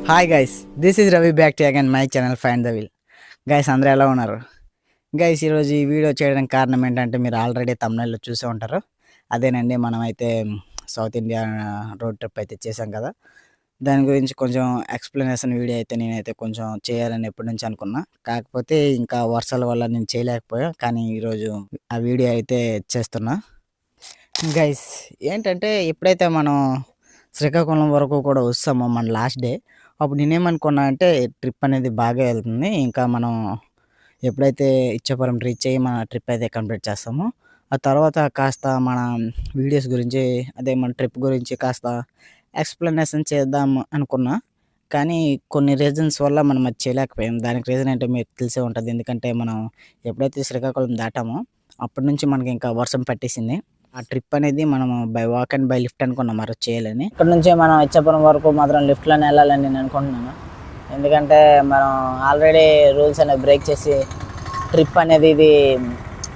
Hi guys, this is Ravi back to again my channel find the will. Guys అందరూ ఎలా ఉన్నారు? Guys ఈరోజు ఈ వీడియో చేయడానికి కారణం ఏంటంటే మీరు ఆల్రెడీ తమిళలో చూసే ఉంటారు. అదేనండి, మనమైతే సౌత్ ఇండియా రోడ్ ట్రిప్ అయితే చేసాం కదా. దాని గురించి కొంచెం ఎక్స్ప్లెనేషన్ వీడియో అయితే నేనైతే కొంచెం చేయాలని ఎప్పటి నుంచి అనుకున్నా. కాకపోతే ఇంకా వర్షాల వల్ల నేను చేయలేకపోయా. కానీ ఈరోజు ఆ వీడియో అయితే చేస్తున్నా. గైస్ ఏంటంటే ఎప్పుడైతే మనం శ్రీకాకుళం వరకు కూడా వస్తామో మన లాస్ట్ డే, అప్పుడు నేనేమనుకున్నా అంటే ట్రిప్ అనేది బాగా వెళ్తుంది. ఇంకా మనం ఎప్పుడైతే ఇచ్చాపురం రీచ్ అయ్యి మన ట్రిప్ అయితే కంప్లీట్ చేస్తామో, ఆ తర్వాత కాస్త మన వీడియోస్ గురించి, అదే మన ట్రిప్ గురించి కాస్త ఎక్స్ప్లెనేషన్ చేద్దాం అనుకున్నా. కానీ కొన్ని రీజన్స్ వల్ల మనం అది చేయలేకపోయాం. దానికి రీజన్ ఏంటో మీకు తెలిసే ఉంటుంది. ఎందుకంటే మనం ఎప్పుడైతే శ్రీకాకుళం దాటామో అప్పటి నుంచి మనకి ఇంకా వర్షం పట్టేసింది. ఆ ట్రిప్ అనేది మనము by walk and by lift అనుకున్నాం ఆ రోజు చేయాలని. ఇక్కడ నుంచి మనం ఇచ్చాపురం వరకు మాత్రం లిఫ్ట్లోనే వెళ్ళాలని నేను అనుకుంటున్నాను. ఎందుకంటే మనం ఆల్రెడీ రూల్స్ అనేవి బ్రేక్ చేసి ట్రిప్ అనేది ఇది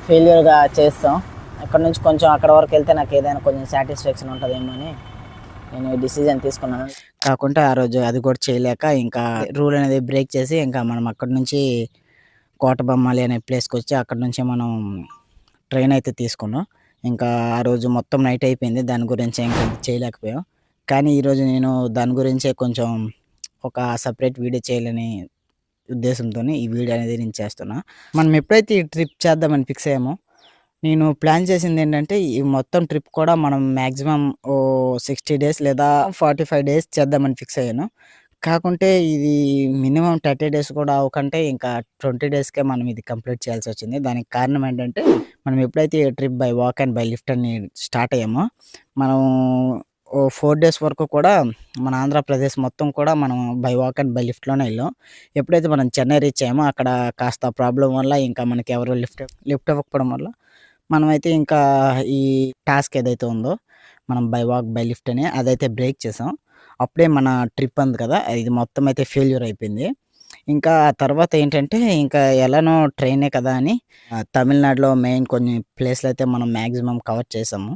ఫెయిల్యూర్గా చేస్తాం. అక్కడ నుంచి కొంచెం అక్కడ వరకు వెళ్తే నాకు ఏదైనా కొంచెం సాటిస్ఫాక్షన్ ఉంటుందేమో అని నేను ఈ డిసిజన్ తీసుకున్నాను. కాకుంటే ఆ రోజు అది కూడా చేయలేక ఇంకా రూల్ అనేది బ్రేక్ చేసి ఇంకా మనం అక్కడ నుంచి కోటబొమ్మాలి అనే ప్లేస్కి వచ్చి అక్కడ నుంచి మనం ట్రైన్ అయితే తీసుకున్నాం. ఇంకా ఆ రోజు మొత్తం నైట్ అయిపోయింది. దాని గురించి ఇంకా చేయలేకపోయాం. కానీ ఈరోజు నేను దాని గురించే కొంచెం ఒక సెపరేట్ వీడియో చేయాలని ఉద్దేశంతోని ఈ వీడియో అనేది నేను చేస్తున్నా. మనం ఎప్పుడైతే ఈ ట్రిప్ చేద్దామని ఫిక్స్ అయ్యామో, నేను ప్లాన్ చేసింది ఏంటంటే ఈ మొత్తం ట్రిప్ కూడా మనం మ్యాక్సిమం 60 డేస్ లేదా 45 డేస్ చేద్దామని ఫిక్స్ అయ్యాను. కాకుంటే ఇది మినిమం 30 డేస్ కూడా అవ్వకంటే ఇంకా 20 డేస్‌కే మనం ఇది కంప్లీట్ చేయాల్సొచ్చింది. దానికి కారణం ఏంటంటే మనం ఎప్పుడైతే ఈ trip by walk and by lift అని స్టార్ట్ అయ్యామో, మనం 4 డేస్ వరకు కూడా మన ఆంధ్రప్రదేశ్ మొత్తం కూడా మనం బై వాక్ అండ్ బై లిఫ్ట్‌లోనే ఎళ్ళాం. ఎప్పుడైతే మనం చెన్నై రీచ్ అయ్యామో అక్కడ కాస్త ప్రాబ్లమ్ వల్ల ఇంకా మనకి ఎవరు లిఫ్ట్ ఇవ్వకపోవడం వల్ల మనమైతే ఇంకా ఈ టాస్క్ ఏదైతే ఉందో మనం బై వాక్ బై లిఫ్ట్ అని అదైతే బ్రేక్ చేసాం. అప్పుడే మన ట్రిప్ ఉంది కదా, ఇది మొత్తం అయితే ఫెయిల్యూర్ అయిపోయింది. ఇంకా ఆ తర్వాత ఏంటంటే ఇంకా ఎలానో ట్రైనే కదా అని తమిళనాడులో మెయిన్ కొన్ని ప్లేస్‌లయితే మనం మాక్సిమం కవర్ చేసాము.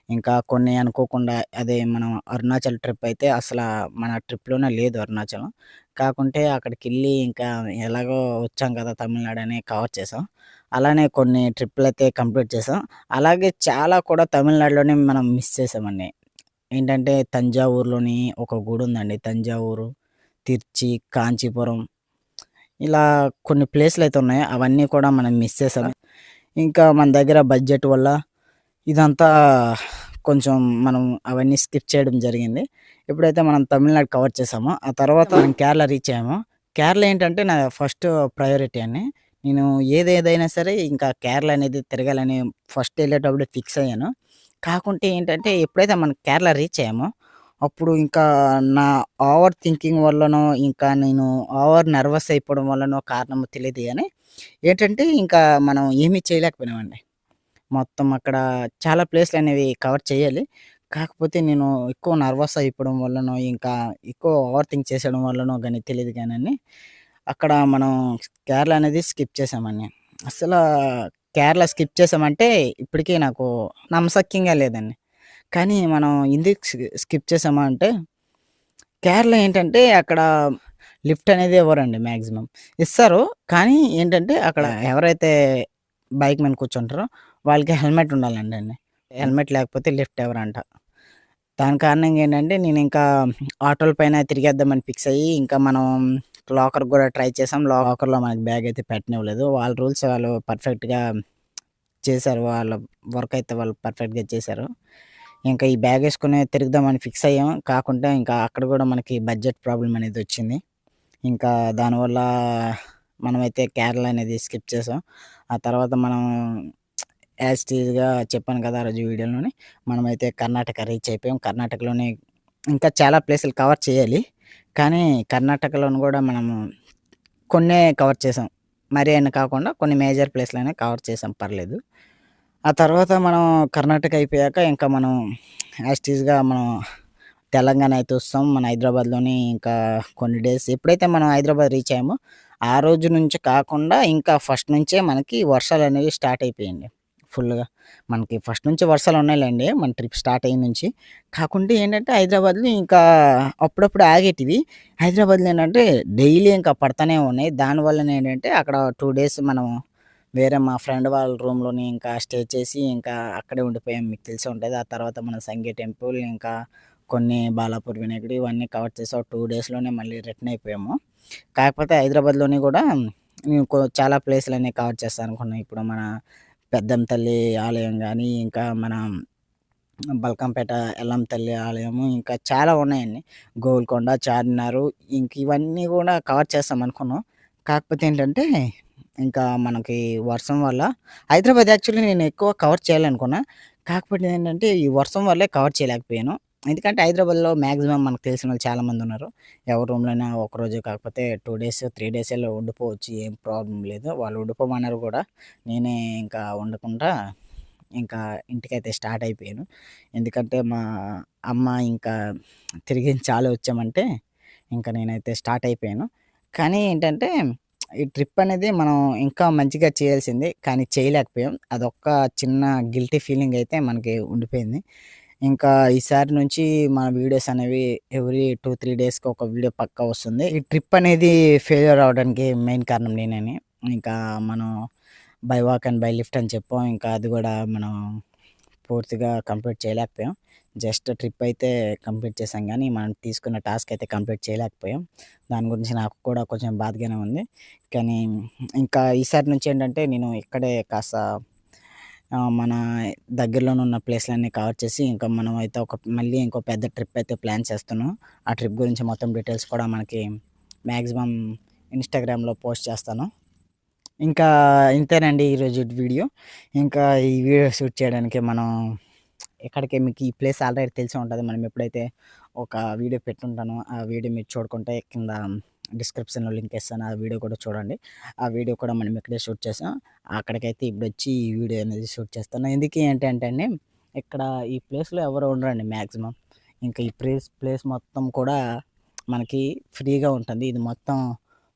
ఇంకా కొన్ని అనుకోకుండా అదే మనం అరుణాచల్ ట్రిప్ అయితే మన ట్రిప్‌లోనే లేదు అరుణాచలం. కాకుంటే అక్కడికెళ్ళి ఇంకా ఎలాగో వచ్చాం కదా తమిళనాడు అని కవర్ చేసాం. అలానే కొన్ని ట్రిప్పులయితే కంప్లీట్ చేసాం. అలాగే చాలా కూడా తమిళనాడులోనే మనం మిస్ చేసామండి. ఏంటంటే తంజావూరులోని ఒక గుడి ఉందండి. తంజావూరు, తిర్చి, కాంచీపురం ఇలా కొన్ని ప్లేస్‌లయితే ఉన్నాయి. అవన్నీ కూడా మనం మిస్ చేసాం. ఇంకా మన దగ్గర బడ్జెట్ వల్ల ఇదంతా కొంచెం మనం అవన్నీ స్కిప్ చేయడం జరిగింది. ఎప్పుడైతే మనం తమిళనాడు కవర్ చేసామో, ఆ తర్వాత మనం కేరళ రీచ్ అయ్యామో, కేరళ ఏంటంటే నా ఫస్ట్ ప్రయారిటీ అండి. నేను ఏదేదైనా సరే ఇంకా కేరళ అనేది తిరగాలని ఫస్ట్ ఎళ్ళేటప్పుడే ఫిక్స్ అయ్యాను. కాకుంటే ఏంటంటే ఎప్పుడైతే మనం కేరళ రీచ్ అయ్యామో, అప్పుడు ఇంకా నా ఓవర్ థింకింగ్ వల్లనో, ఇంకా నేను ఓవర్ నర్వస్ అయిపోవడం వల్లనో కారణమో తెలీదు గానీ, ఏంటంటే ఇంకా మనం ఏమీ చేయలేకపోయినామండి. మొత్తం అక్కడ చాలా ప్లేస్‌లనేవి కవర్ చేయాలి. కాకపోతే నేను ఎక్కువ నర్వస్ అయిపోవడం వల్లనో, ఇంకా ఎక్కువ ఓవర్ థింక్ చేసేయడం వల్లనో గాని తెలీదు గానండి, అక్కడ మనం కేరళ అనేది స్కిప్ చేశామండి. అస్సల కేరళ స్కిప్ చేశామంటే ఇప్పటికి నాకు నమ్మశక్యంగా లేదండి. కానీ మనం ఎందుకు స్కిప్ చేశామా అంటే, కేరళ ఏంటంటే అక్కడ లిఫ్ట్ అనేది ఇవ్వరండి మాక్సిమం. ఇస్తారు. కానీ ఏంటంటే అక్కడ ఎవరైతే బైక్ మీద కూర్చుంటారో వాళ్ళకి హెల్మెట్ ఉండాలంటండి. హెల్మెట్ లేకపోతే లిఫ్ట్ ఇవ్వరంట. దాని కారణంగా ఏంటంటే నేనింకా ఆటోల పైన తిరిగేద్దామని ఫిక్స్ అయ్యి, ఇంకా మనం లాకర్‌కి గూడా ట్రై చేసాం. లాకర్‌లో మనకి బ్యాగ్ అయితే పెట్టనివ్వలేదు. వాళ్ళ రూల్స్ వాళ్ళు పర్ఫెక్ట్‌గా చేశారు. వాళ్ళ వర్క్ అయితే వాళ్ళు పర్ఫెక్ట్‌గా చేశారు. ఇంకా ఈ బ్యాగేసుకొని తిరుగుదామని ఫిక్స్ అయ్యాం. కాకుంటే ఇంకా అక్కడ గూడా మనకి బడ్జెట్ ప్రాబ్లమ్ అనేదొచ్చింది. ఇంకా దానివల్ల మనమైతే కేరళ అనేది స్కిప్ చేసాం. ఆ తర్వాత మనం యాజ్ ఇట్ ఈజ్‌గా చెప్పాను కదా ఆ రోజు వీడియోలోని, మనమైతే కర్ణాటక రీచ్ అయిపోయాం. కర్ణాటకలోని ఇంకా చాలా ప్లేసులు కవర్ చేయాలి. కానీ కర్ణాటకలోను గూడా మనము కొన్నే కవర్ చేసాం. మరీ అన్ని కాకుండా కొన్ని మేజర్ ప్లేస్‌లనేవి కవర్ చేసాం, పర్లేదు. ఆ తర్వాత మనం కర్ణాటక అయిపోయాక ఇంకా మనం యాజ్ ఇట్ ఈజ్‌గా మనం తెలంగాణ అయితే వస్తాం. మన హైదరాబాద్‌లోని ఇంకా కొన్ని డేస్ ఎప్పుడైతే మనం హైదరాబాద్ రీచ్ అయ్యామో, ఆ రోజు నుంచి కాకుండా ఇంకా ఫస్ట్ నుంచే మనకి వర్షాలనేవి స్టార్ట్ అయిపోయాయండి. ఫుల్‌గా. మనకి ఫస్ట్ నుంచి వర్షాలున్నాయిలెండి. మన ట్రిప్ స్టార్ట్ అయిన నుంచి. కాకుంటే ఏంటంటే హైదరాబాద్‌లో ఇంకా అప్పుడప్పుడు ఆగేటివి. హైదరాబాద్‌లో ఏంటంటే డైలీ ఇంకా పడతానే ఉన్నాయి. దానివల్లనేంటంటే అక్కడ 2 డేస్ మనం వేరే మా ఫ్రెండ్ వాళ్ళ రూమ్‌లోని ఇంకా స్టే చేసి ఇంకా అక్కడే ఉండిపోయాం. మీకు తెలిసే ఉంటది. ఆ తర్వాత మన సంగీ టెంపుల్ ఇంకా కొన్ని బాలాపూర్ వినాయకుడు ఇవన్నీ కవర్ చేసి ఒక 2 డేస్‌లోనే మళ్ళీ రిటర్న్ అయిపోయాము. కాకపోతే హైదరాబాద్‌లోని గూడా నేను చాలా ప్లేసులన్నీ కవర్ చేస్తాననుకున్నా. ఇప్పుడు మన పెద్దమ్మ తల్లి ఆలయం గాని, ఇంకా మన బల్కంపేట ఎల్లమ్మ తల్లి ఆలయము, ఇంకా చాలా ఉన్నాయండి. గోల్కొండ, చార్మినారు ఇంక ఇవన్నీ గూడా కవర్ చేస్తామనుకున్నాం. కాకపోతే ఏంటంటే, ఇంకా మనకి వర్షం వల్ల హైదరాబాద్ యాక్చువల్లీ నేను ఎక్కువ కవర్ చేయాలనుకున్నా. కాకపోతే ఏంటంటే, ఈ వర్షం వల్లే కవర్ చేయలేకపోయాను. ఎందుకంటే, హైదరాబాద్‌లో మాక్సిమం మనకు తెలిసినోళ్ళు చాలామందున్నారు. ఎవరి రూమ్‌లోనే ఒకరోజు కాకపోతే 2 డేస్, 3 డేసేలో ఉండిపోవచ్చు. ఏం ప్రాబ్లమ్ లేదు. వాళ్ళు ఉండిపోమన్నారు గూడా. నేనే ఇంకా ఉండకుండా ఇంకా ఇంటికైతే స్టార్ట్ అయిపోయాను. ఎందుకంటే మా అమ్మ ఇంకా తిరిగి చాలు వచ్చామంటే ఇంకా నేనైతే స్టార్ట్ అయిపోయాను. కానీ ఏంటంటే ఈ ట్రిప్ అనేది మనం ఇంకా మంచిగా చేయాల్సింది. కానీ చేయలేకపోయాం. అదొక్క చిన్న గిల్టీ ఫీలింగ్ అయితే మనకి ఉండిపోయింది. ఇంకా ఈసారి నుంచి మన వీడియోస్ అనేవి ఎవ్రీ 2, 3 డేస్‌కి ఒక వీడియో పక్కా వస్తుంది. ఈ ట్రిప్ అనేది ఫెయిల్యూర్ అవ్వడానికి మెయిన్ కారణం నేనని. ఇంకా మనం by walk and by lift అని చెప్పాం. ఇంకా అది గూడా మనం పూర్తిగా కంప్లీట్ చేయలేకపోయాం. జస్ట్ ట్రిప్ అయితే కంప్లీట్ చేసాం గానీ, మనం తీసుకున్న టాస్క్ అయితే కంప్లీట్ చేయలేకపోయాం. దాని గురించి నాకు కూడా కొంచెం బాధగానే ఉంది. కానీ ఇంకా ఈసారి నుంచి ఏంటంటే నేను ఇక్కడే కాస్త మన దగ్గరలోనే ఉన్న ప్లేస్‌లన్నీ కవర్ చేసి ఇంకా మనం అయితే మళ్ళీ ఇంకో పెద్ద ట్రిప్ అయితే ప్లాన్ చేస్తున్నాం. ఆ ట్రిప్ గురించి మొత్తం డీటెయిల్స్ కూడా మనకి మాక్సిమం ఇన్‌స్టాగ్రామ్‌లో పోస్ట్ చేస్తాను. ఇంకా ఇంతేనండి ఈరోజుటి వీడియో. ఇంకా ఈ వీడియో షూట్ చేయడానికి మనం ఎక్కడికి మీకు ఈ ప్లేస్ ఆల్రెడీ తెలిసే ఉంటది. మనం ఎప్పుడైతే ఒక వీడియో పెట్టుంటానో, ఆ వీడియో మీరు చూడకుంటే కింద డిస్క్రిప్షన్‌లో లింక్ ఇస్తాను. ఆ వీడియో కూడా చూడండి. ఆ వీడియో కూడా మనం ఇక్కడే షూట్ చేసాం. అక్కడికైతే ఇప్పుడొచ్చి ఈ వీడియో అనేది షూట్ చేస్తాను. ఎందుకు ఏంటంటే అండి, ఇక్కడ ఈ ప్లేస్‌లో ఎవరు ఉండరండి మాక్సిమం. ఇంకా ఈ ప్లేస్ మొత్తం కూడా మనకి ఫ్రీగా ఉంటుంది. ఇది మొత్తం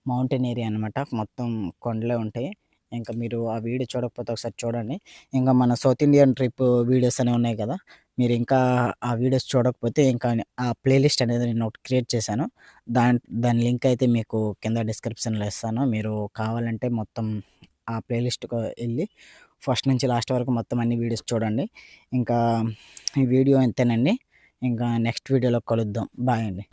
మౌంటైన్ ఏరియా అనమాట. మొత్తం కొండలే ఉంటాయి. ఇంకా మీరు ఆ వీడియో చూడకపోతే ఒకసారి చూడండి. ఇంకా మన సౌత్ ఇండియన్ ట్రిప్ వీడియోస్ అనేవి ఉన్నాయి కదా! మీరు ఇంకా ఆ వీడియోస్ చూడకపోతే ఇంకా ఆ ప్లేలిస్ట్ అనేది నేను ఒకటి క్రియేట్ చేశాను. దాని లింక్ అయితే మీకు కింద డిస్క్రిప్షన్‌లో ఇస్తాను. మీరు కావాలంటే మొత్తం ఆ ప్లేలిస్ట్‌కు ఎళ్లి ఫస్ట్ నుంచి లాస్ట్ వరకు మొత్తం అన్ని వీడియోస్ చూడండి. ఇంకా ఈ వీడియో ఇంతేనండి. ఇంకా నెక్స్ట్ వీడియోలో కలుద్దాం. బాయ్ అండి.